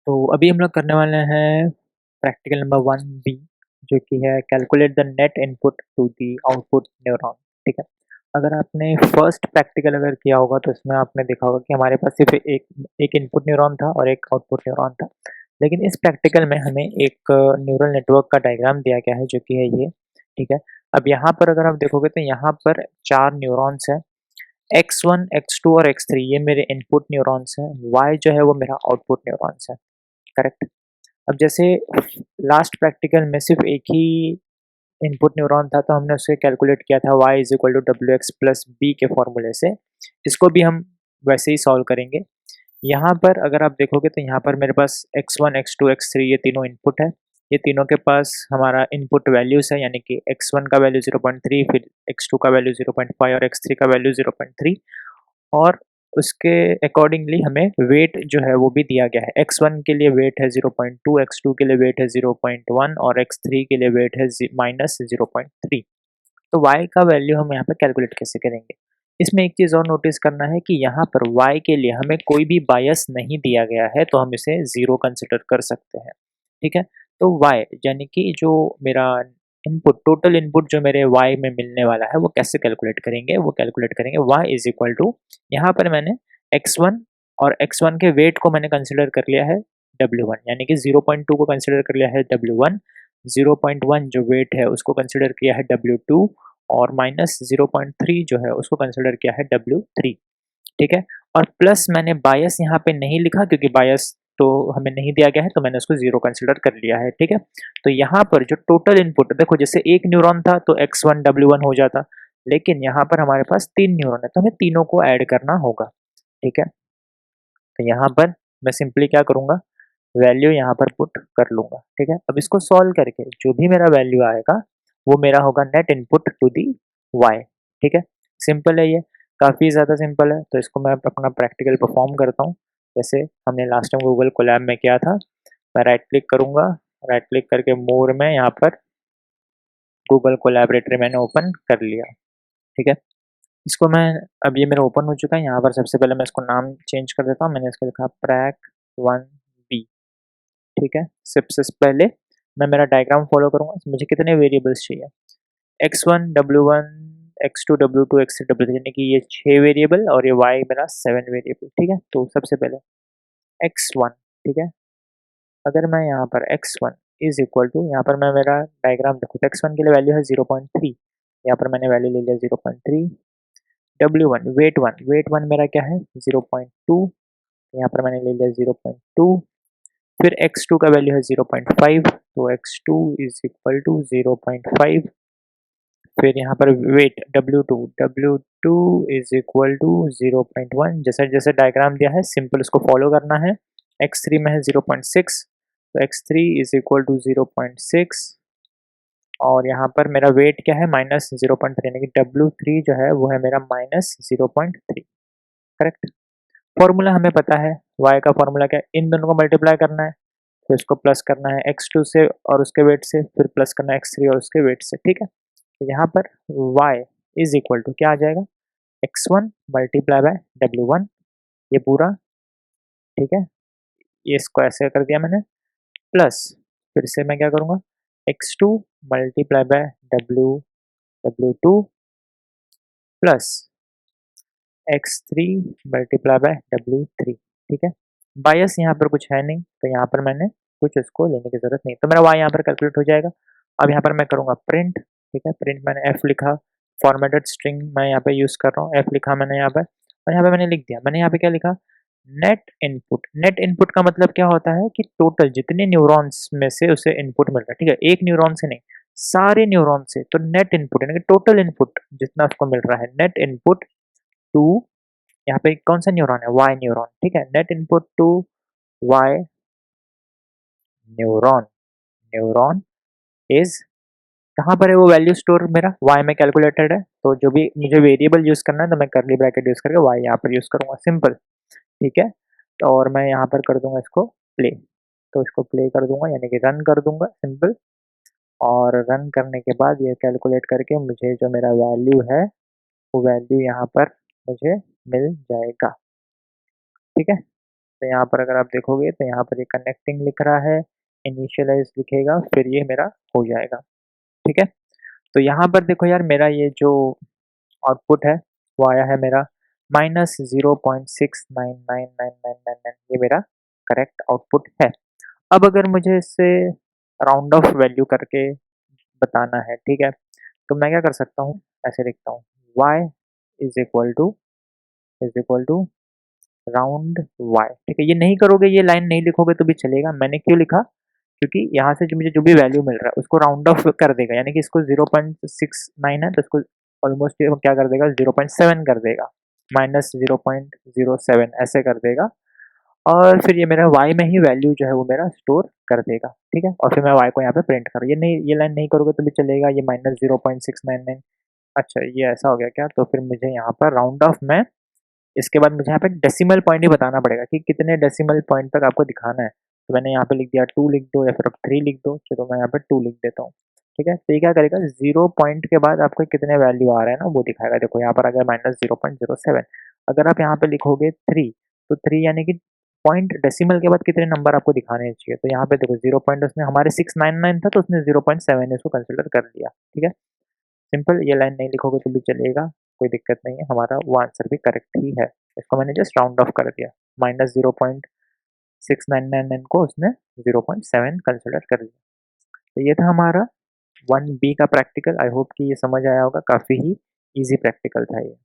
तो अभी हम लोग करने वाले हैं प्रैक्टिकल नंबर 1B, जो कि है calculate the net input to the output neuron. ठीक है। अगर आपने फर्स्ट प्रैक्टिकल अगर किया होगा तो इसमें आपने देखा होगा कि हमारे पास सिर्फ एक एक इनपुट न्यूरॉन था और एक आउटपुट न्यूरॉन था। लेकिन इस प्रैक्टिकल में हमें एक न्यूरल नेटवर्क का डायग्राम दिया गया है, जो कि है ये। ठीक है। अब यहाँ पर अगर आप देखोगे तो यहाँ पर 4 न्यूरॉन्स हैं। X1, X2 और X3 ये मेरे इनपुट न्यूरॉन्स हैं। Y जो है वो मेरा आउटपुट न्यूरॉन्स है। करेक्ट। अब जैसे लास्ट प्रैक्टिकल में सिर्फ एक ही इनपुट न्यूरॉन था, तो हमने उसे कैलकुलेट किया था y is equal to W X plus B के फॉर्मूले से। इसको भी हम वैसे ही सॉल्व करेंगे। यहाँ पर अगर आप देखोगे तो यहाँ पर मेरे पास x1, x2, x3 ये तीनों इनपुट है। ये तीनों के पास हमारा इनपुट वैल्यूज है, यानी कि x1 का वैल्यू 0.3, फिर x2 का वैल्यू 0.5 और x3 का वैल्यू 0.3। और उसके अकॉर्डिंगली हमें वेट जो है वो भी दिया गया है। x1 के लिए वेट है 0.2, x2 के लिए वेट है 0.1 और x3 के लिए वेट है -0.3। तो y का वैल्यू हम यहाँ पे कैलकुलेट कैसे करेंगे? इसमें एक चीज़ और नोटिस करना है कि यहाँ पर y के लिए हमें कोई भी बायस नहीं दिया गया है, तो हम इसे 0 कंसिडर कर सकते हैं। ठीक है? तो y यानी कि जो मेरा इनपुट, टोटल इनपुट जो मेरे y में मिलने वाला है, वो कैसे कैलकुलेट करेंगे? वो कैलकुलेट करेंगे y इज़ इक्वल टू, यहाँ पर मैंने x1 और x1 के वेट को मैंने कंसिडर कर लिया है W1, यानी कि 0.2 को कंसिडर कर लिया है W1, 0.1 जो वेट है उसको कंसिडर किया है W2 और -0.3 जो है उसको कंसिडर किया है W3। ठीक है। और प्लस मैंने बायस यहाँ पे नहीं लिखा, क्योंकि बायस तो हमें नहीं दिया गया है, तो मैंने उसको 0 कंसिडर कर लिया है। ठीक है। तो यहाँ पर जो टोटल इनपुट देखो, जैसे एक न्यूरॉन था तो x1 W1 हो जाता, लेकिन यहाँ पर हमारे पास 3 न्यूरॉन है, तो हमें तीनों को ऐड करना होगा। ठीक है। तो यहाँ पर मैं सिंपली क्या करूँगा, वैल्यू यहाँ पर पुट कर लूँगा। ठीक है। अब इसको सॉल्व करके जो भी मेरा वैल्यू आएगा वो मेरा होगा net input to the Y. ठीक है। सिंपल है ये, काफ़ी ज़्यादा सिंपल है। तो इसको मैं अपना प्रैक्टिकल परफॉर्म करता हूँ, जैसे हमने लास्ट टाइम गूगल कोलैब में किया था। मैं राइट क्लिक करूँगा, राइट क्लिक करके मोर में यहाँ पर गूगल कोलैबोरेटरी मैंने ओपन कर लिया। ठीक है। इसको मैं, अब ये मेरा ओपन हो चुका है। यहाँ पर सबसे पहले मैं इसको नाम चेंज कर देता हूँ। मैंने इसको लिखा प्रैक 1B। ठीक है। सबसे पहले मैं मेरा डायग्राम फॉलो करूँगा। मुझे कितने वेरिएबल्स चाहिए, x1 w1 x2 w2 x3 w3, यानी कि ये 6 वेरिएबल और ये y मेरा 7 वेरिएबल। ठीक है। तो सबसे पहले x1। ठीक है। अगर मैं यहाँ पर x1 इज इक्वल टू, यहाँ पर मैं मेरा डायग्राम देखो तो x1 के लिए वैल्यू है 0.3, यहाँ पर मैंने वैल्यू ले लिया 0.3। w1 वेट वन मेरा क्या है 0.2, यहाँ पर मैंने ले लिया 0.2। फिर x2 का वैल्यू है 0.5, तो x2 इज इक्वल टू 0.5। फिर यहाँ पर wait W2 is equal to 0.1। जैसे जैसे डायग्राम दिया है सिंपल उसको फॉलो करना है। x3 में है 0.6, तो x3 इज इक्वल टू 0.6। और यहाँ पर मेरा वेट क्या है -0.3, यानी कि W3 जो है वो है मेरा -0.3। करेक्ट। फॉर्मूला हमें पता है, y का फॉर्मूला क्या है, इन दोनों को मल्टीप्लाई करना है, फिर उसको प्लस करना है x2 से और उसके वेट से, फिर प्लस करना है x3 और उसके वेट से। ठीक है। तो यहाँ पर y इज इक्वल टू क्या आ जाएगा, x1 मल्टीप्लाई बाय W1, ये पूरा। ठीक है। ये इसको ऐसे कर दिया मैंने, प्लस फिर से मैं क्या करूँगा, x2 multiply by W2 plus x3 multiply by W3। ठीक है। बायस यहाँ पर कुछ है नहीं, तो यहाँ पर मैंने कुछ उसको लेने की जरूरत नहीं, तो मेरा y यहाँ पर कैलकुलेट हो जाएगा। अब यहाँ पर मैं करूँगा प्रिंट। ठीक है। प्रिंट मैंने f लिखा, फॉर्मेटेड स्ट्रिंग मैं यहाँ पे यूज़ कर रहा हूँ, f लिखा मैंने यहाँ पर, और यहाँ पे मैंने लिख दिया। मैंने यहाँ पे क्या लिखा, नेट इनपुट। नेट इनपुट का मतलब क्या होता है कि टोटल जितने न्यूरॉन्स में से उसे इनपुट मिल रहा है। ठीक है। एक न्यूरॉन से नहीं, सारे न्यूरॉन से, तो नेट इनपुट यानी कि टोटल इनपुट जितना उसको मिल रहा है, नेट इनपुट टू, यहाँ पे कौन सा न्यूरॉन है, वाई न्यूरॉन। ठीक है। Net input to Y neuron, neuron is, कहाँ पर है वो वैल्यू स्टोर मेरा, वाई में कैलकुलेटेड है, तो जो भी मुझे वेरिएबल यूज करना है तो मैं करली ब्रैकेट यूज करके वाई यहाँ पर यूज करूंगा, सिंपल। ठीक है। तो और मैं यहाँ पर कर दूंगा इसको प्ले, तो इसको प्ले कर दूंगा यानी कि रन कर दूंगा, सिंपल। और रन करने के बाद ये कैलकुलेट करके मुझे जो मेरा वैल्यू है वो वैल्यू यहाँ पर मुझे मिल जाएगा। ठीक है। तो यहाँ पर अगर आप देखोगे तो यहाँ पर ये कनेक्टिंग लिख रहा है, इनिशियलाइज़ लिखेगा, फिर ये मेरा हो जाएगा, ठीक है? तो यहाँ पर देखो यार मेरा ये जो आउटपुट है वो आया है मेरा -0.699999 ये मेरा करेक्ट आउटपुट है। अब अगर मुझे इससे राउंड ऑफ वैल्यू करके बताना है, ठीक है? तो मैं क्या कर सकता हूँ, ऐसे लिखता हूँ y is equal to round y, ठीक है? ये नहीं करोगे, ये लाइन नहीं लिखोगे तो भी चलेगा। मैंने क्यों लिखा? क्योंकि यहाँ से जो मुझे जो भी वैल्यू मिल रहा है उसको राउंड ऑफ कर देगा, यानी कि इसको 0.69 है तो इसको ऑलमोस्ट ये क्या कर देगा 0.7 कर देगा, -0.07 ऐसे कर देगा और फिर ये मेरा y में ही वैल्यू जो है वो मेरा स्टोर कर देगा, ठीक है? और फिर मैं y को यहाँ पे प्रिंट करूँ, ये नहीं, ये लाइन नहीं करोगे तो भी चलेगा, ये -0.699। अच्छा ये ऐसा हो गया क्या? तो फिर मुझे यहाँ पर राउंड ऑफ में इसके बाद मुझे यहाँ पे डेसिमल पॉइंट ही बताना पड़ेगा कि कितने डेसिमल पॉइंट तक आपको दिखाना है। तो मैंने यहाँ पे लिख दिया 2 लिख दो या फिर आप 3 लिख दो, चलो मैं यहाँ पे 2 लिख देता हूँ, ठीक है? तो ये क्या करेगा 0 पॉइंट के बाद आपको कितने वैल्यू आ रहे हैं ना वो दिखाएगा। देखो यहाँ पर आ गया -0.07। अगर आप यहाँ पे लिखोगे 3 तो 3 यानी कि पॉइंट डेसिमल के बाद कितने नंबर आपको दिखाने चाहिए। तो यहाँ पे देखो 0 पॉइंट उसने हमारे 699 था तो उसने 0.7 इसको कंसिडर कर लिया, ठीक है? सिंपल, ये लाइन नहीं लिखोगे तो भी चलेगा, कोई दिक्कत नहीं है, हमारा वो आंसर भी करेक्ट ही है। इसको मैंने जस्ट राउंड ऑफ कर दिया, -0.6999 को उसने 0.7 कंसिडर कर लिया। तो ये था हमारा 1B का प्रैक्टिकल। आई होप कि ये समझ आया होगा, काफ़ी ही ईज़ी प्रैक्टिकल था ये।